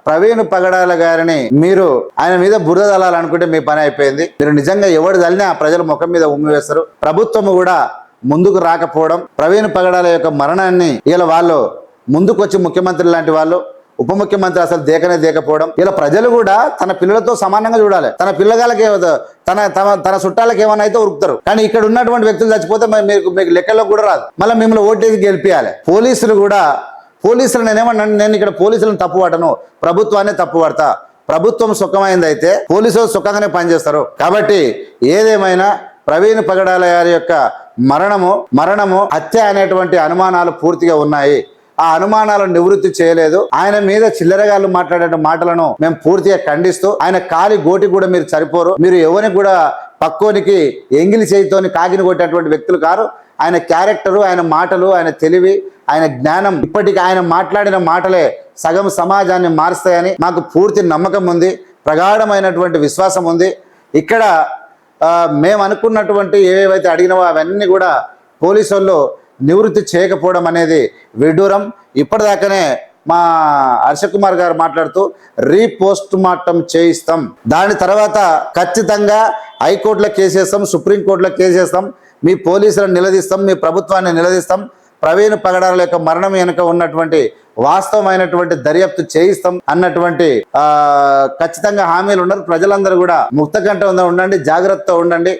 ప్రవీణ్ పగడాల గారిని మీరు ఆయన మీద బురద చల్లాలనుకుంటే మీ పని అయిపోయింది. మీరు నిజంగా ఎవరు చల్లినా ప్రజల ముఖం మీద ఉమ్మి వేస్తారు. ప్రభుత్వం కూడా ముందుకు రాకపోవడం, ప్రవీణ్ పగడాల యొక్క మరణాన్ని ఇలా వాళ్ళు ముందుకొచ్చి ముఖ్యమంత్రి లాంటి వాళ్ళు, ఉప ముఖ్యమంత్రి అసలు దేకపోవడం, ఇలా ప్రజలు కూడా తన పిల్లలతో సమానంగా చూడాలి. తన పిల్లగాళ్ళకి తన చుట్టాలకు ఏమైనా అయితే ఉరుకుతారు. కానీ ఇక్కడ ఉన్నటువంటి వ్యక్తులు చచ్చిపోతే మీకు లెక్కల్లో కూడా రాదు. మళ్ళీ మిమ్మల్ని ఓటేసి గెలిపియాలి. పోలీసులు నేను ఇక్కడ పోలీసులను తప్పు పడను, ప్రభుత్వాన్ని తప్పు పడతా. ప్రభుత్వం సుఖమైంది అయితే పోలీసులు సుఖంగానే పనిచేస్తారు. కాబట్టి ఏదేమైనా ప్రవీణ్ పగడాల గారి యొక్క మరణము హత్య అనేటువంటి అనుమానాలు పూర్తిగా ఉన్నాయి. ఆ అనుమానాలను నివృత్తి చేయలేదు. ఆయన మీద చిల్లరగాళ్ళు మాట్లాడే మాటలను మేము పూర్తిగా ఖండిస్తూ, ఆయన కాలి గోటి కూడా మీరు సరిపోరు. మీరు ఎవరిని కూడా పక్కోనికి ఎంగిలి చేయితోని కాకిని కొట్టేటువంటి వ్యక్తులు కారు. ఆయన క్యారెక్టరు, ఆయన మాటలు, ఆయన తెలివి, ఆయన జ్ఞానం, ఇప్పటికీ ఆయన మాట్లాడిన మాటలే సగం సమాజాన్ని మారుస్తాయని మాకు పూర్తి నమ్మకం ఉంది, ప్రగాఢమైనటువంటి విశ్వాసం ఉంది. ఇక్కడ మేము అనుకున్నటువంటి ఏవేవైతే అడిగినవో అవన్నీ కూడా పోలీసు వాళ్ళు నివృత్తి చేయకపోవడం అనేది విడ్డూరం. ఇప్పటిదాకానే మా హర్ష కుమార్ గారు మాట్లాడుతూ రీపోస్ట్ మార్టం చేయిస్తాం, దాని తర్వాత ఖచ్చితంగా హైకోర్టులో కేసేస్తాం, సుప్రీంకోర్టులో కేసేస్తాం, మీ పోలీసులను నిలదీస్తాం, మీ ప్రభుత్వాన్ని నిలదీస్తాం, ప్రవీణ్ పగడాల యొక్క మరణం వెనుక ఉన్నటువంటి వాస్తవమైనటువంటి దర్యాప్తు చేయిస్తాం అన్నటువంటి ఖచ్చితంగా హామీలు ఉన్నారు. ప్రజలందరూ కూడా ముక్తకంఠంగా ఉండండి, జాగ్రత్తగా ఉండండి.